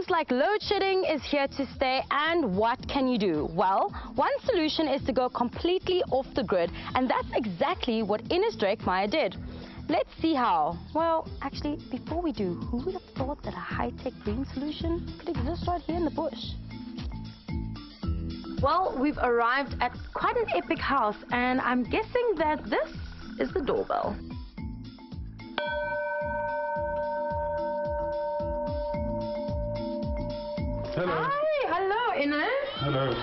Looks like load shedding is here to stay, and what can you do? Well, one solution is to go completely off the grid, and that's exactly what Inus Dreckmeyr did. Let's see how. Well, actually, before we do, who would have thought that a high-tech green solution could exist right here in the bush? Well, we've arrived at quite an epic house, and I'm guessing that this is the doorbell. Hello. Hi, hello, Inus. Hello.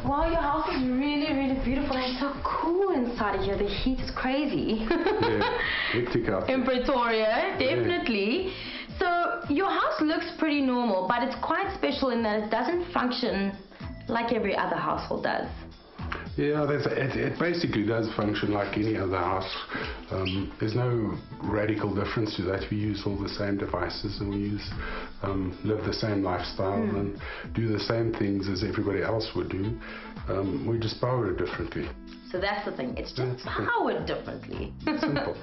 Wow, your house is really, really beautiful and so cool inside of here. The heat is crazy. Yeah, hectic out there. In Pretoria, definitely. Yeah. So your house looks pretty normal, but it's quite special in that it doesn't function like every other household does. Yeah, it basically does function like any other house. There's no radical difference to that. We use all the same devices, and we live the same lifestyle and do the same things as everybody else would do. We just power it differently. So that's the thing. It's just powered differently. Simple.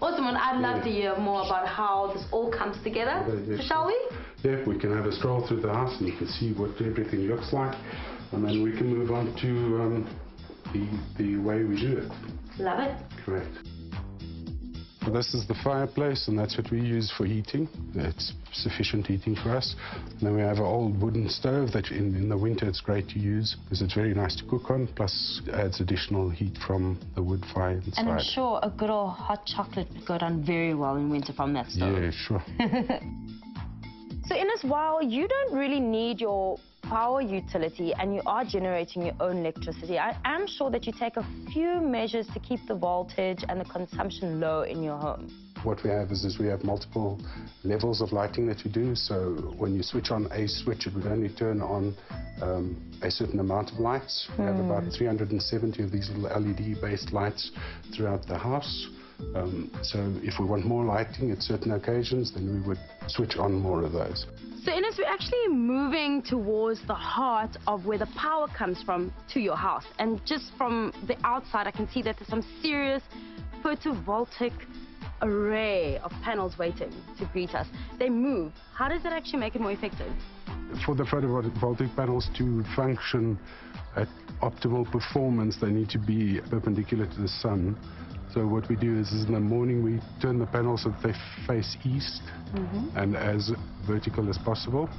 Awesome, and I'd love to hear more about how this all comes together. Yeah, so shall we? Yeah, we can have a stroll through the house, and you can see what everything looks like, and then we can move on to the way we do it. Love it. Correct. So this is the fireplace, and that's what we use for heating. It's sufficient heating for us. And then we have an old wooden stove that in the winter it's great to use because it's very nice to cook on, plus adds additional heat from the wood fire inside. And I'm sure a good old hot chocolate would go down very well in winter from that stove. Yeah, sure. So Inus, while you don't really need your power utility and you are generating your own electricity, I am sure that you take a few measures to keep the voltage and the consumption low in your home. What we have is we have multiple levels of lighting that we do. So when you switch on a switch, it would only turn on a certain amount of lights. We have about 370 of these little LED-based lights throughout the house. So if we want more lighting at certain occasions, then we would switch on more of those. So Inus, we're actually moving towards the heart of where the power comes from to your house. And just from the outside, I can see that there's some serious photovoltaic array of panels waiting to greet us. They move. How does that actually make it more effective? For the photovoltaic panels to function at optimal performance, they need to be perpendicular to the sun. So what we do is in the morning we turn the panels so that they face east and as vertical as possible.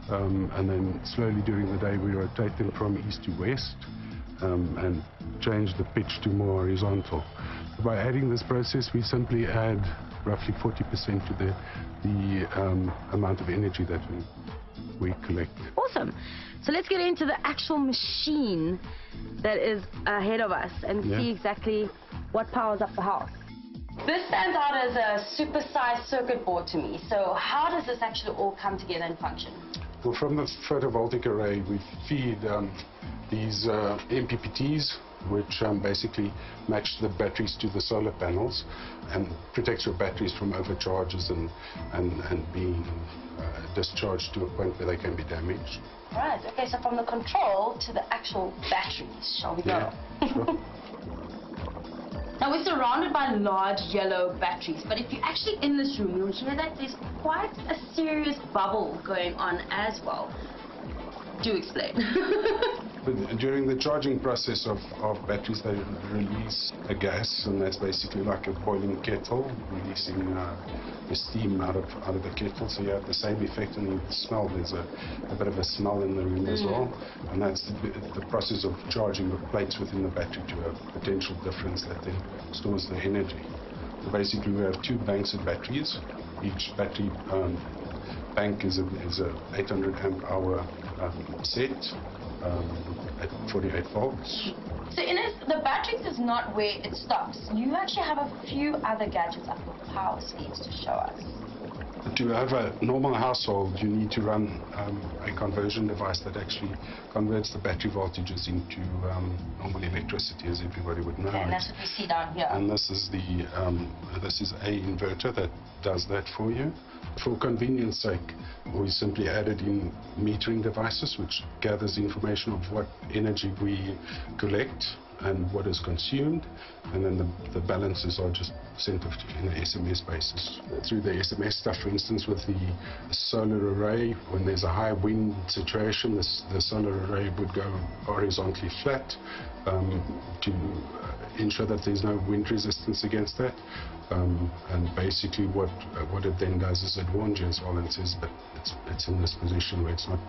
And then slowly during the day we rotate them from east to west and change the pitch to more horizontal. By adding this process, we simply add roughly 40% to the amount of energy that we collect. Awesome. So let's get into the actual machine that is ahead of us and see exactly what powers up the house. This stands out as a supersized circuit board to me. So how does this actually all come together and function? Well, from the photovoltaic array, we feed these MPPTs, which basically match the batteries to the solar panels and protects your batteries from overcharges and being discharged to a point where they can be damaged. Right, okay, so from the control to the actual batteries, shall we go? Yeah, sure. Now we're surrounded by large yellow batteries, but if you're actually in this room, you'll hear that there's quite a serious bubble going on as well. Do explain. But during the charging process of batteries, they release a gas, and that's basically like a boiling kettle, releasing the steam out of the kettle. So you have the same effect, and the smell. There's a bit of a smell in the room as well, and that's the process of charging the plates within the battery to a potential difference that then stores the energy. So basically, we have two banks of batteries. Each battery bank is a 800 amp hour set. At 48 volts. So Inus, the batteries is not where it stops. You actually have a few other gadgets up your power sleeves to show us. To have a normal household, you need to run a conversion device that actually converts the battery voltages into normal electricity, as everybody would know. Okay, and that's what we see down here. And this is a inverter that does that for you. For convenience sake, we simply added in metering devices, which gathers information of what energy we collect and what is consumed, and then the balances are just sent off in an SMS basis. Through the SMS stuff, for instance, with the solar array, when there's a high wind situation, the solar array would go horizontally flat to ensure that there's no wind resistance against that. And basically what it then does is it warns you as well and says that it's in this position where it's not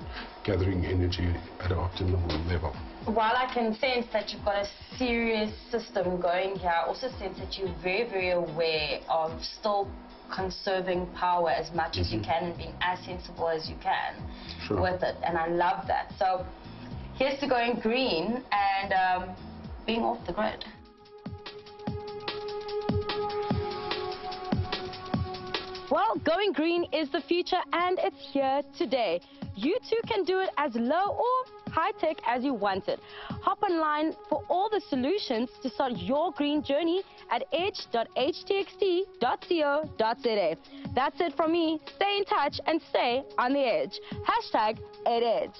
gathering energy at an optimal level. While I can sense that you've got a serious system going here, I also sense that you're very, very aware of still conserving power as much as you can and being as sensible as you can with it. And I love that. So here's to going green and being off the grid. Well, going green is the future and it's here today. You too can do it as low or high-tech as you want it. Hop online for all the solutions to start your green journey at edge.htxt.co.za. That's it from me. Stay in touch and stay on the edge. #EdEdge.